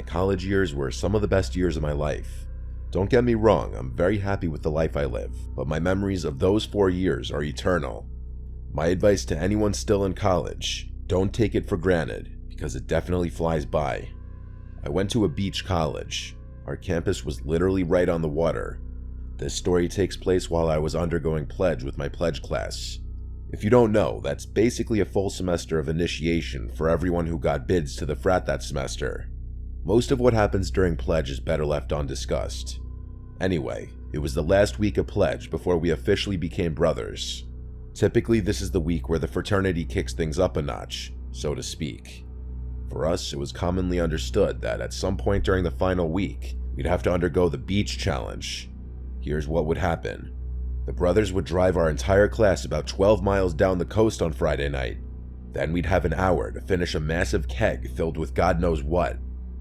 My college years were some of the best years of my life. Don't get me wrong, I'm very happy with the life I live, but my memories of those 4 years are eternal. My advice to anyone still in college, don't take it for granted, because it definitely flies by. I went to a beach college. Our campus was literally right on the water. This story takes place while I was undergoing pledge with my pledge class. If you don't know, that's basically a full semester of initiation for everyone who got bids to the frat that semester. Most of what happens during pledge is better left undiscussed. Anyway, it was the last week of pledge before we officially became brothers. Typically, this is the week where the fraternity kicks things up a notch, so to speak. For us, it was commonly understood that at some point during the final week, we'd have to undergo the beach challenge. Here's what would happen. The brothers would drive our entire class about 12 miles down the coast on Friday night. Then we'd have an hour to finish a massive keg filled with God knows what.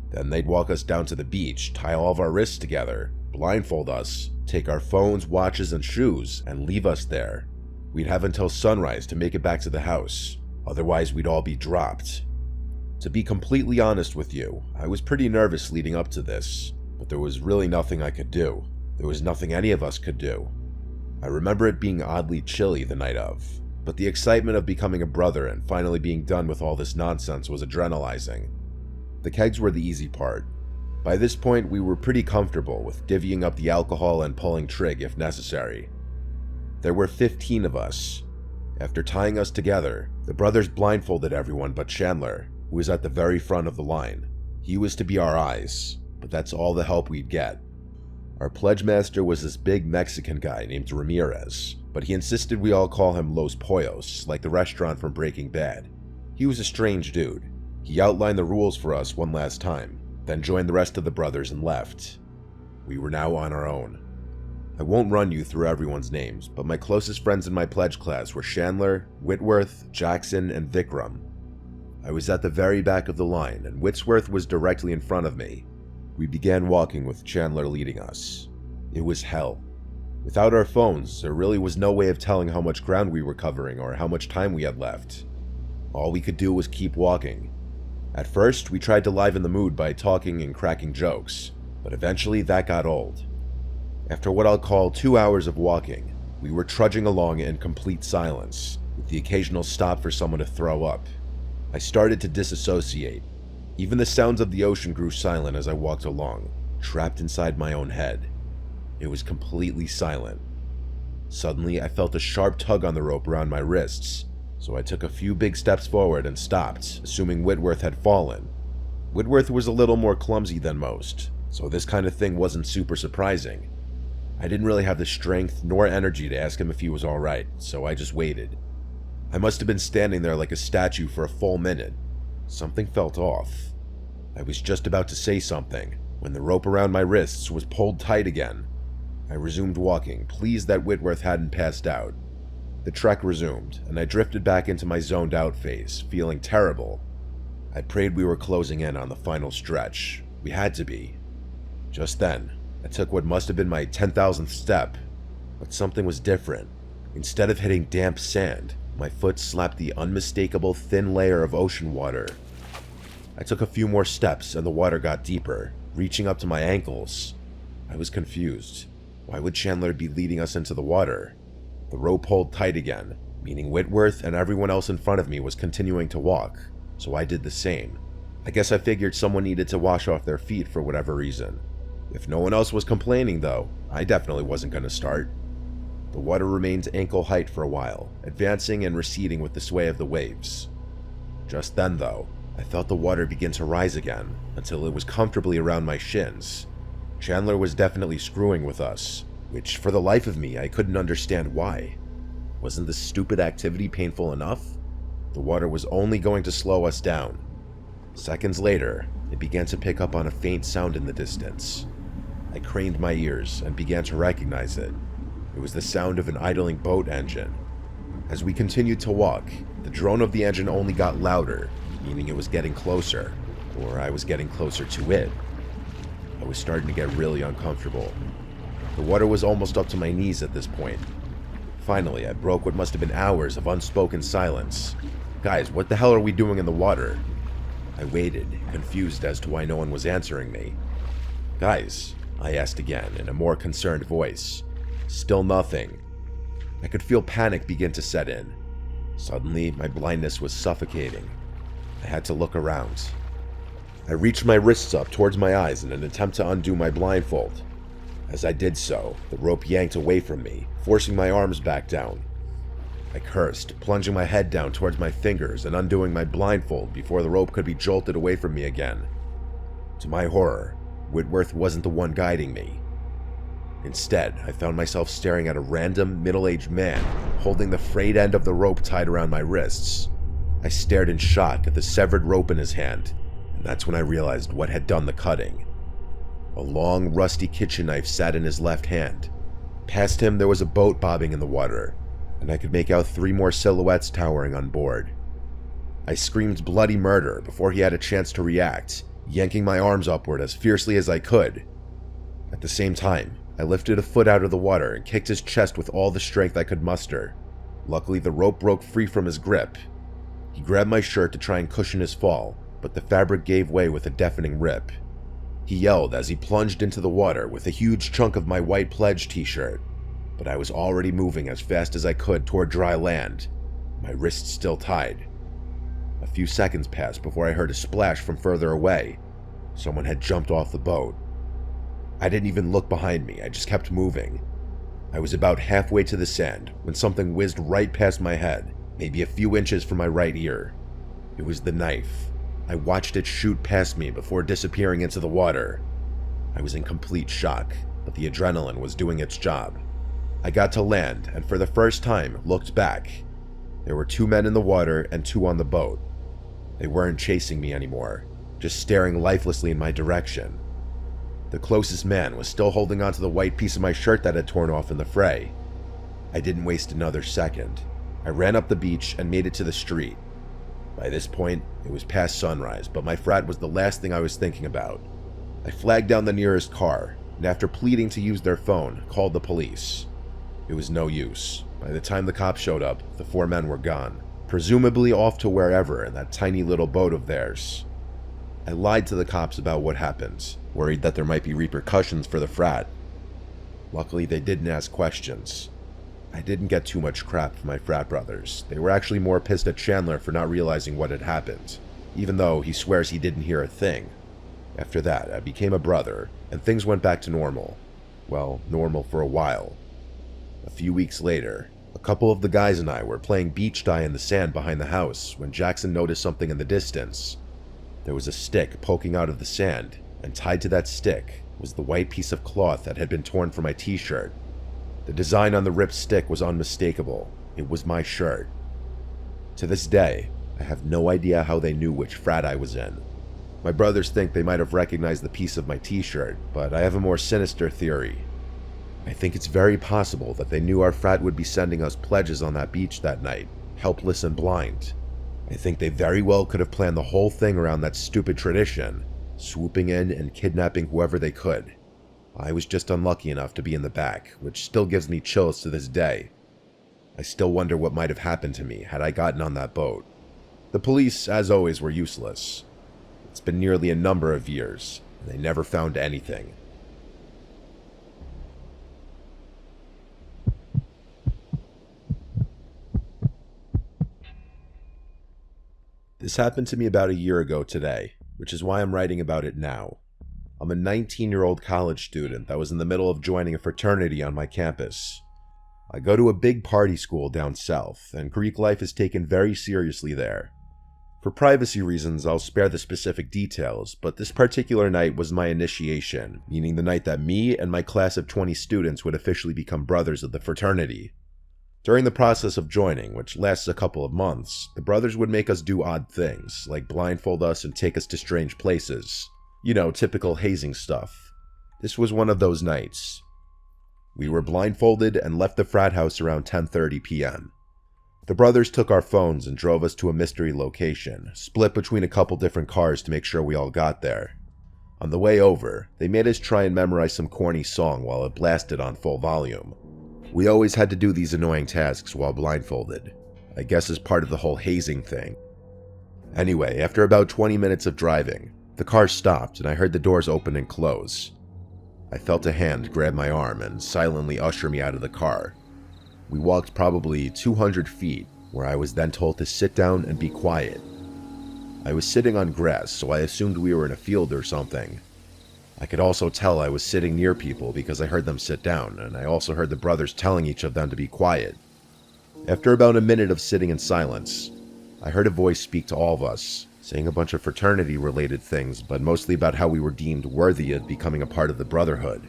Then they'd walk us down to the beach, tie all of our wrists together, blindfold us, take our phones, watches, and shoes, and leave us there. We'd have until sunrise to make it back to the house. Otherwise, we'd all be dropped. To be completely honest with you, I was pretty nervous leading up to this, but there was really nothing I could do. There was nothing any of us could do. I remember it being oddly chilly the night of, but the excitement of becoming a brother and finally being done with all this nonsense was adrenalizing. The kegs were the easy part. By this point, we were pretty comfortable with divvying up the alcohol and pulling trig if necessary. There were 15 of us. After tying us together, the brothers blindfolded everyone but Chandler, who was at the very front of the line. He was to be our eyes, but that's all the help we'd get. Our pledge master was this big Mexican guy named Ramirez, but he insisted we all call him Los Pollos, like the restaurant from Breaking Bad. He was a strange dude. He outlined the rules for us one last time, then joined the rest of the brothers and left. We were now on our own. I won't run you through everyone's names, but my closest friends in my pledge class were Chandler, Whitworth, Jackson, and Vikram. I was at the very back of the line, and Whitworth was directly in front of me. We began walking with Chandler leading us. It was hell. Without our phones, there really was no way of telling how much ground we were covering or how much time we had left. All we could do was keep walking. At first, we tried to liven the mood by talking and cracking jokes, but eventually that got old. After what I'll call 2 hours of walking, we were trudging along in complete silence, with the occasional stop for someone to throw up. I started to disassociate. Even the sounds of the ocean grew silent as I walked along, trapped inside my own head. It was completely silent. Suddenly, I felt a sharp tug on the rope around my wrists, so I took a few big steps forward and stopped, assuming Whitworth had fallen. Whitworth was a little more clumsy than most, so this kind of thing wasn't super surprising. I didn't really have the strength nor energy to ask him if he was alright, so I just waited. I must have been standing there like a statue for a full minute. Something felt off. I was just about to say something, when the rope around my wrists was pulled tight again. I resumed walking, pleased that Whitworth hadn't passed out. The trek resumed, and I drifted back into my zoned out phase, feeling terrible. I prayed we were closing in on the final stretch. We had to be. Just then, I took what must have been my 10,000th step, but something was different. Instead of hitting damp sand, my foot slapped the unmistakable thin layer of ocean water. I took a few more steps and the water got deeper, reaching up to my ankles. I was confused. Why would Chandler be leading us into the water? The rope pulled tight again, meaning Whitworth and everyone else in front of me was continuing to walk, so I did the same. I guess I figured someone needed to wash off their feet for whatever reason. If no one else was complaining though, I definitely wasn't going to start. The water remained ankle height for a while, advancing and receding with the sway of the waves. Just then though, I felt the water begin to rise again, until it was comfortably around my shins. Chandler was definitely screwing with us, which for the life of me I couldn't understand why. Wasn't this stupid activity painful enough? The water was only going to slow us down. Seconds later, it began to pick up on a faint sound in the distance. I craned my ears and began to recognize it. It was the sound of an idling boat engine. As we continued to walk, the drone of the engine only got louder, meaning it was getting closer, or I was getting closer to it. I was starting to get really uncomfortable. The water was almost up to my knees at this point. Finally, I broke what must have been hours of unspoken silence. Guys, what the hell are we doing in the water? I waited, confused as to why no one was answering me. "Guys," I asked again in a more concerned voice. Still nothing. I could feel panic begin to set in. Suddenly, my blindness was suffocating. I had to look around. I reached my wrists up towards my eyes in an attempt to undo my blindfold. As I did so, the rope yanked away from me, forcing my arms back down. I cursed, plunging my head down towards my fingers and undoing my blindfold before the rope could be jolted away from me again. To my horror, Whitworth wasn't the one guiding me. Instead, I found myself staring at a random, middle-aged man holding the frayed end of the rope tied around my wrists. I stared in shock at the severed rope in his hand, and that's when I realized what had done the cutting. A long, rusty kitchen knife sat in his left hand. Past him, there was a boat bobbing in the water, and I could make out 3 more silhouettes towering on board. I screamed bloody murder before he had a chance to react, yanking my arms upward as fiercely as I could. At the same time, I lifted a foot out of the water and kicked his chest with all the strength I could muster. Luckily, the rope broke free from his grip. He grabbed my shirt to try and cushion his fall, but the fabric gave way with a deafening rip. He yelled as he plunged into the water with a huge chunk of my white pledge t-shirt, but I was already moving as fast as I could toward dry land, my wrists still tied. A few seconds passed before I heard a splash from further away. Someone had jumped off the boat. I didn't even look behind me, I just kept moving. I was about halfway to the sand when something whizzed right past my head, maybe a few inches from my right ear. It was the knife. I watched it shoot past me before disappearing into the water. I was in complete shock, but the adrenaline was doing its job. I got to land and for the first time looked back. There were 2 men in the water and 2 on the boat. They weren't chasing me anymore, just staring lifelessly in my direction. The closest man was still holding onto the white piece of my shirt that had torn off in the fray. I didn't waste another second. I ran up the beach and made it to the street. By this point, it was past sunrise, but my frat was the last thing I was thinking about. I flagged down the nearest car, and after pleading to use their phone, called the police. It was no use. By the time the cops showed up, the 4 men were gone, presumably off to wherever in that tiny little boat of theirs. I lied to the cops about what happened, worried that there might be repercussions for the frat. Luckily, they didn't ask questions. I didn't get too much crap from my frat brothers. They were actually more pissed at Chandler for not realizing what had happened, even though he swears he didn't hear a thing. After that, I became a brother, and things went back to normal. Well, normal for a while. A few weeks later, a couple of the guys and I were playing beach die in the sand behind the house when Jackson noticed something in the distance. There was a stick poking out of the sand, and tied to that stick was the white piece of cloth that had been torn from my t-shirt. The design on the ripped stick was unmistakable. It was my shirt. To this day, I have no idea how they knew which frat I was in. My brothers think they might have recognized the piece of my t-shirt, but I have a more sinister theory. I think it's very possible that they knew our frat would be sending us pledges on that beach that night, helpless and blind. I think they very well could have planned the whole thing around that stupid tradition, swooping in and kidnapping whoever they could. I was just unlucky enough to be in the back, which still gives me chills to this day. I still wonder what might have happened to me had I gotten on that boat. The police, as always, were useless. It's been nearly a number of years, and they never found anything. This happened to me about a year ago today, which is why I'm writing about it now. I'm a 19-year-old college student that was in the middle of joining a fraternity on my campus. I go to a big party school down south, and Greek life is taken very seriously there. For privacy reasons, I'll spare the specific details, but this particular night was my initiation, meaning the night that me and my class of 20 students would officially become brothers of the fraternity. During the process of joining, which lasts a couple of months, the brothers would make us do odd things, like blindfold us and take us to strange places. You know, typical hazing stuff. This was one of those nights. We were blindfolded and left the frat house around 10:30 p.m. The brothers took our phones and drove us to a mystery location, split between a couple different cars to make sure we all got there. On the way over, they made us try and memorize some corny song while it blasted on full volume. We always had to do these annoying tasks while blindfolded, I guess as part of the whole hazing thing. Anyway, after about 20 minutes of driving, the car stopped and I heard the doors open and close. I felt a hand grab my arm and silently usher me out of the car. We walked probably 200 feet, where I was then told to sit down and be quiet. I was sitting on grass, so I assumed we were in a field or something. I could also tell I was sitting near people because I heard them sit down, and I also heard the brothers telling each of them to be quiet. After about a minute of sitting in silence, I heard a voice speak to all of us, saying a bunch of fraternity-related things, but mostly about how we were deemed worthy of becoming a part of the Brotherhood.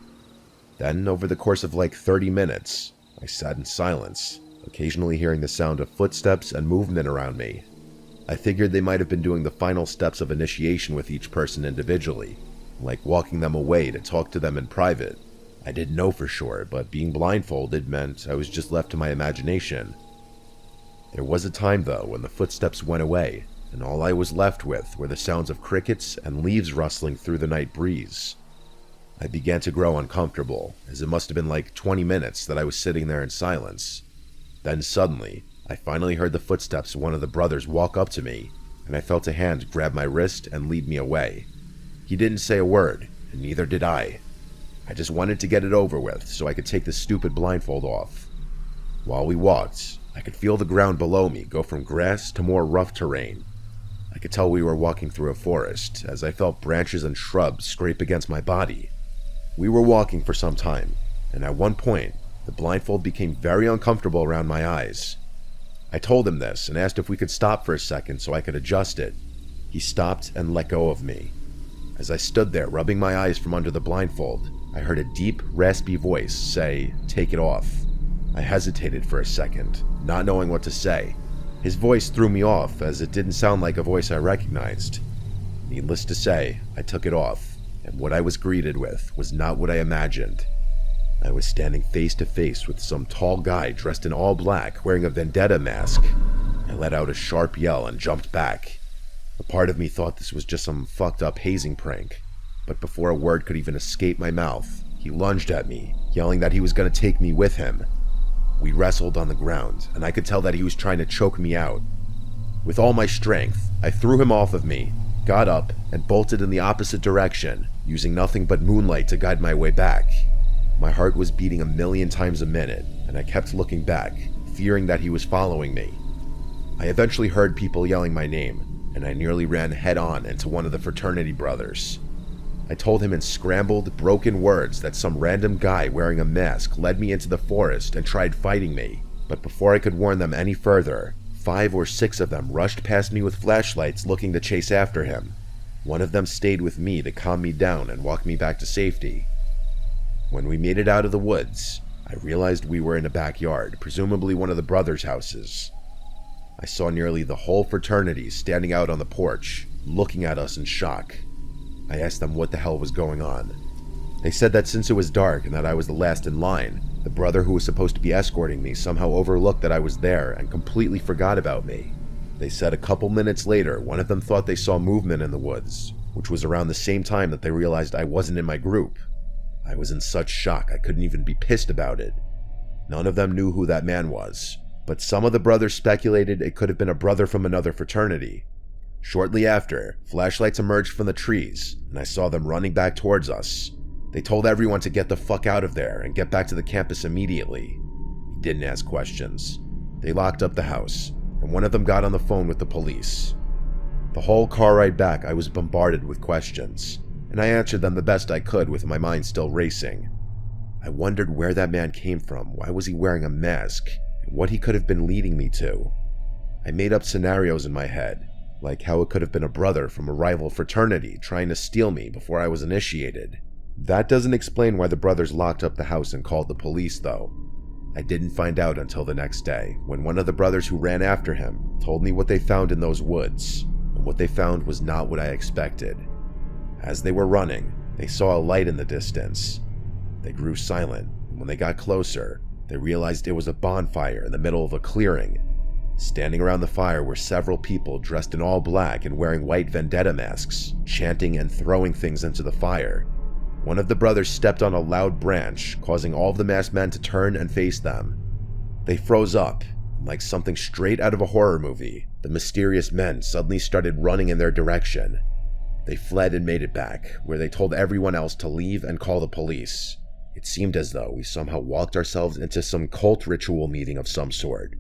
Then, over the course of like 30 minutes, I sat in silence, occasionally hearing the sound of footsteps and movement around me. I figured they might have been doing the final steps of initiation with each person individually, like walking them away to talk to them in private. I didn't know for sure, but being blindfolded meant I was just left to my imagination. There was a time, though, when the footsteps went away, and all I was left with were the sounds of crickets and leaves rustling through the night breeze. I began to grow uncomfortable, as it must have been like 20 minutes that I was sitting there in silence. Then suddenly, I finally heard the footsteps of one of the brothers walk up to me, and I felt a hand grab my wrist and lead me away. He didn't say a word, and neither did I. I just wanted to get it over with so I could take the stupid blindfold off. While we walked, I could feel the ground below me go from grass to more rough terrain. I could tell we were walking through a forest, as I felt branches and shrubs scrape against my body. We were walking for some time, and at one point, the blindfold became very uncomfortable around my eyes. I told him this and asked if we could stop for a second so I could adjust it. He stopped and let go of me. As I stood there rubbing my eyes from under the blindfold, I heard a deep, raspy voice say, "Take it off." I hesitated for a second, not knowing what to say. His voice threw me off as it didn't sound like a voice I recognized. Needless to say, I took it off, and what I was greeted with was not what I imagined. I was standing face to face with some tall guy dressed in all black wearing a vendetta mask. I let out a sharp yell and jumped back. A part of me thought this was just some fucked up hazing prank, but before a word could even escape my mouth, he lunged at me, yelling that he was going to take me with him. We wrestled on the ground, and I could tell that he was trying to choke me out. With all my strength, I threw him off of me, got up, and bolted in the opposite direction, using nothing but moonlight to guide my way back. My heart was beating 1,000,000 times a minute, and I kept looking back, fearing that he was following me. I eventually heard people yelling my name, and I nearly ran head-on into one of the fraternity brothers. I told him in scrambled, broken words that some random guy wearing a mask led me into the forest and tried fighting me, but before I could warn them any further, 5 or 6 of them rushed past me with flashlights looking to chase after him. One of them stayed with me to calm me down and walk me back to safety. When we made it out of the woods, I realized we were in a backyard, presumably one of the brothers' houses. I saw nearly the whole fraternity standing out on the porch, looking at us in shock. I asked them what the hell was going on. They said that since it was dark and that I was the last in line, the brother who was supposed to be escorting me somehow overlooked that I was there and completely forgot about me. They said a couple minutes later, one of them thought they saw movement in the woods, which was around the same time that they realized I wasn't in my group. I was in such shock I couldn't even be pissed about it. None of them knew who that man was, but some of the brothers speculated it could have been a brother from another fraternity. Shortly after, flashlights emerged from the trees, and I saw them running back towards us. They told everyone to get the fuck out of there and get back to the campus immediately. He didn't ask questions. They locked up the house, and one of them got on the phone with the police. The whole car ride back, I was bombarded with questions, and I answered them the best I could with my mind still racing. I wondered where that man came from, why was he wearing a mask, and what he could have been leading me to. I made up scenarios in my head, like how it could have been a brother from a rival fraternity trying to steal me before I was initiated. That doesn't explain why the brothers locked up the house and called the police, though. I didn't find out until the next day, when one of the brothers who ran after him told me what they found in those woods, and what they found was not what I expected. As they were running, they saw a light in the distance. They grew silent, and when they got closer, they realized it was a bonfire in the middle of a clearing. Standing around the fire were several people dressed in all black and wearing white vendetta masks, chanting and throwing things into the fire. One of the brothers stepped on a loud branch, causing all of the masked men to turn and face them. They froze up, like something straight out of a horror movie, the mysterious men suddenly started running in their direction. They fled and made it back, where they told everyone else to leave and call the police. It seemed as though we somehow walked ourselves into some cult ritual meeting of some sort.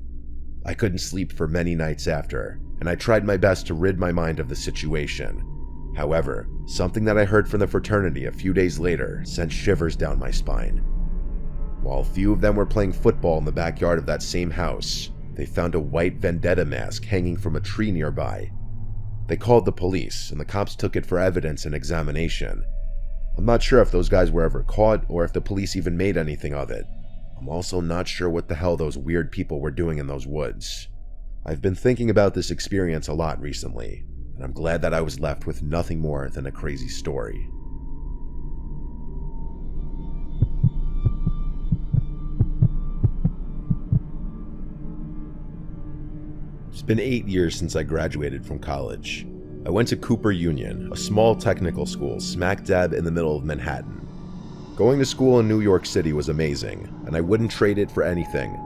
I couldn't sleep for many nights after, and I tried my best to rid my mind of the situation. However, something that I heard from the fraternity a few days later sent shivers down my spine. While a few of them were playing football in the backyard of that same house, they found a white vendetta mask hanging from a tree nearby. They called the police, and the cops took it for evidence and examination. I'm not sure if those guys were ever caught or if the police even made anything of it. I'm also not sure what the hell those weird people were doing in those woods. I've been thinking about this experience a lot recently, and I'm glad that I was left with nothing more than a crazy story. It's been 8 years since I graduated from college. I went to Cooper Union, a small technical school smack dab in the middle of Manhattan. Going to school in New York City was amazing, and I wouldn't trade it for anything.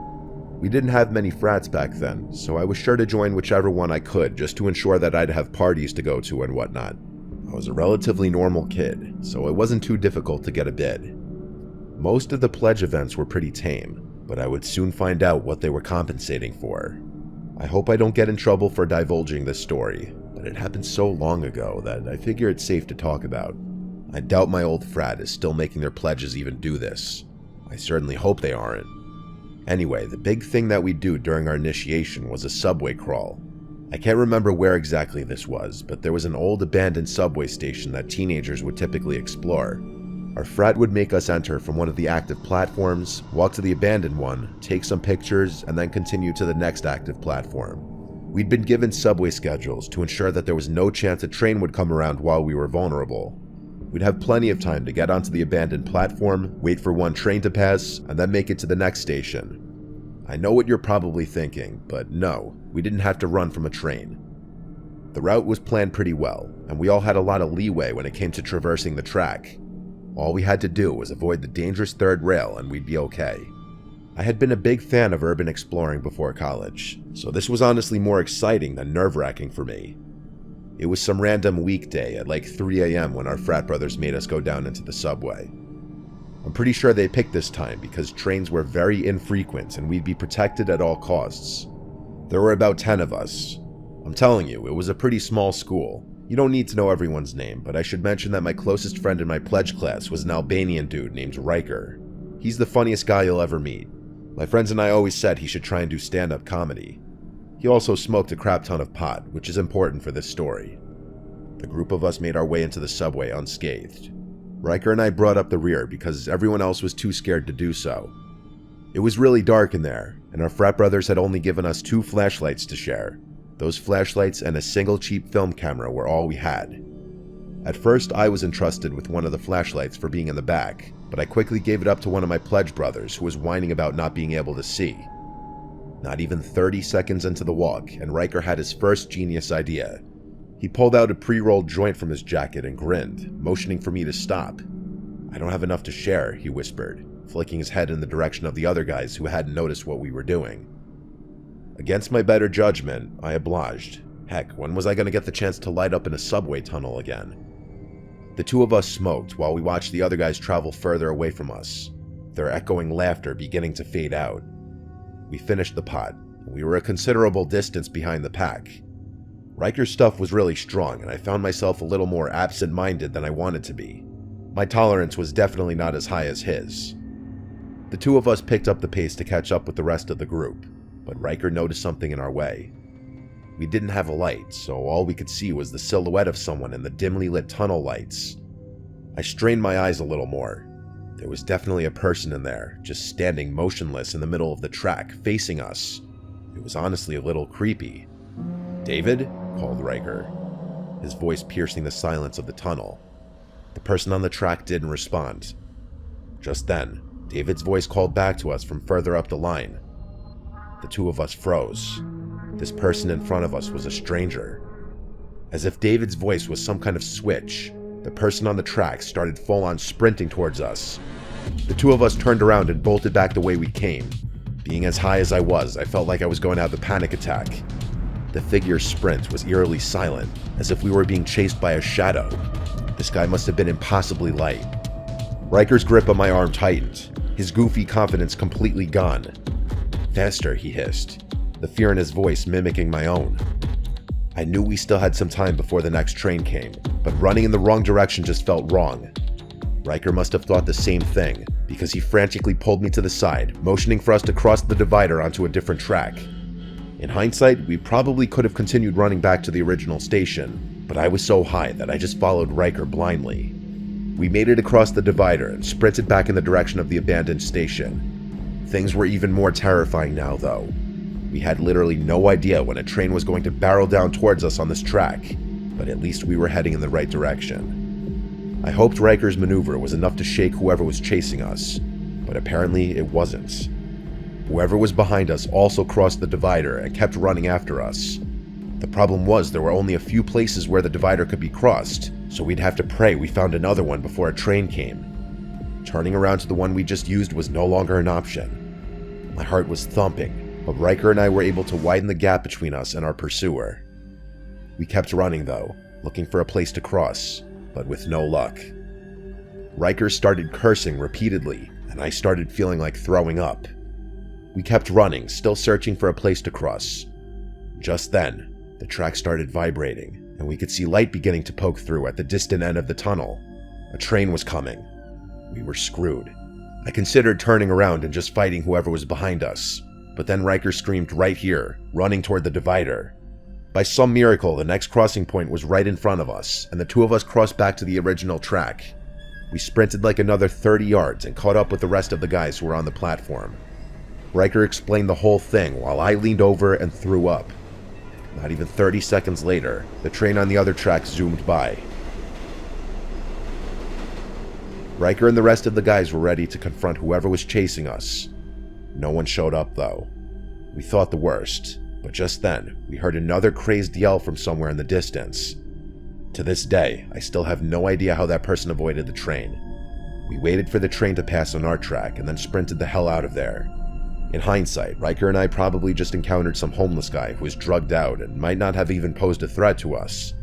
We didn't have many frats back then, so I was sure to join whichever one I could just to ensure that I'd have parties to go to and whatnot. I was a relatively normal kid, so it wasn't too difficult to get a bid. Most of the pledge events were pretty tame, but I would soon find out what they were compensating for. I hope I don't get in trouble for divulging this story, but it happened so long ago that I figure it's safe to talk about. I doubt my old frat is still making their pledges even do this. I certainly hope they aren't. Anyway, the big thing that we do during our initiation was a subway crawl. I can't remember where exactly this was, but there was an old abandoned subway station that teenagers would typically explore. Our frat would make us enter from one of the active platforms, walk to the abandoned one, take some pictures, and then continue to the next active platform. We'd been given subway schedules to ensure that there was no chance a train would come around while we were vulnerable. We'd have plenty of time to get onto the abandoned platform, wait for one train to pass, and then make it to the next station. I know what you're probably thinking, but no, we didn't have to run from a train. The route was planned pretty well, and we all had a lot of leeway when it came to traversing the track. All we had to do was avoid the dangerous third rail and we'd be okay. I had been a big fan of urban exploring before college, so this was honestly more exciting than nerve-wracking for me. It was some random weekday at like 3 a.m. when our frat brothers made us go down into the subway. I'm pretty sure they picked this time because trains were very infrequent and we'd be protected at all costs. There were about 10 of us. I'm telling you, it was a pretty small school. You don't need to know everyone's name, but I should mention that my closest friend in my pledge class was an Albanian dude named Riker. He's the funniest guy you'll ever meet. My friends and I always said he should try and do stand-up comedy. He also smoked a crap ton of pot, which is important for this story. The group of us made our way into the subway unscathed. Riker and I brought up the rear because everyone else was too scared to do so. It was really dark in there, and our frat brothers had only given us 2 flashlights to share. Those flashlights and a single cheap film camera were all we had. At first, I was entrusted with one of the flashlights for being in the back, but I quickly gave it up to one of my pledge brothers who was whining about not being able to see. Not even 30 seconds into the walk, and Riker had his first genius idea. He pulled out a pre-rolled joint from his jacket and grinned, motioning for me to stop. "I don't have enough to share," he whispered, flicking his head in the direction of the other guys who hadn't noticed what we were doing. Against my better judgment, I obliged. Heck, when was I going to get the chance to light up in a subway tunnel again? The 2 of us smoked while we watched the other guys travel further away from us, their echoing laughter beginning to fade out. We finished the pot, and we were a considerable distance behind the pack. Riker's stuff was really strong, and I found myself a little more absent-minded than I wanted to be. My tolerance was definitely not as high as his. The 2 of us picked up the pace to catch up with the rest of the group, but Riker noticed something in our way. We didn't have a light, so all we could see was the silhouette of someone in the dimly lit tunnel lights. I strained my eyes a little more. There was definitely a person in there, just standing motionless in the middle of the track, facing us. It was honestly a little creepy. "David?" called Riker, his voice piercing the silence of the tunnel. The person on the track didn't respond. Just then, David's voice called back to us from further up the line. The 2 of us froze. This person in front of us was a stranger. As if David's voice was some kind of switch, the person on the track started full-on sprinting towards us. The 2 of us turned around and bolted back the way we came. Being as high as I was, I felt like I was going to have a panic attack. The figure's sprint was eerily silent, as if we were being chased by a shadow. The sky must have been impossibly light. Riker's grip on my arm tightened, his goofy confidence completely gone. "Faster," he hissed, the fear in his voice mimicking my own. I knew we still had some time before the next train came, but running in the wrong direction just felt wrong. Riker must have thought the same thing, because he frantically pulled me to the side, motioning for us to cross the divider onto a different track. In hindsight, we probably could have continued running back to the original station, but I was so high that I just followed Riker blindly. We made it across the divider and sprinted back in the direction of the abandoned station. Things were even more terrifying now, though. We had literally no idea when a train was going to barrel down towards us on this track, but at least we were heading in the right direction. I hoped Riker's maneuver was enough to shake whoever was chasing us, but apparently it wasn't. Whoever was behind us also crossed the divider and kept running after us. The problem was there were only a few places where the divider could be crossed, so we'd have to pray we found another one before a train came. Turning around to the one we just used was no longer an option. My heart was thumping, but Riker and I were able to widen the gap between us and our pursuer. We kept running though, looking for a place to cross, but with no luck. Riker started cursing repeatedly, and I started feeling like throwing up. We kept running, still searching for a place to cross. Just then, the track started vibrating, and we could see light beginning to poke through at the distant end of the tunnel. A train was coming. We were screwed. I considered turning around and just fighting whoever was behind us, but then Riker screamed right here, running toward the divider. By some miracle, the next crossing point was right in front of us, and the two of us crossed back to the original track. We sprinted like another 30 yards and caught up with the rest of the guys who were on the platform. Riker explained the whole thing while I leaned over and threw up. Not even 30 seconds later, the train on the other track zoomed by. Riker and the rest of the guys were ready to confront whoever was chasing us. No one showed up though. We thought the worst, but just then, we heard another crazed yell from somewhere in the distance. To this day, I still have no idea how that person avoided the train. We waited for the train to pass on our track and then sprinted the hell out of there. In hindsight, Riker and I probably just encountered some homeless guy who was drugged out and might not have even posed a threat to us.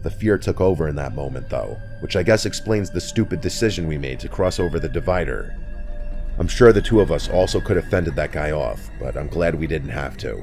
The fear took over in that moment though, which I guess explains the stupid decision we made to cross over the divider. I'm sure the two of us also could have fended that guy off, but I'm glad we didn't have to.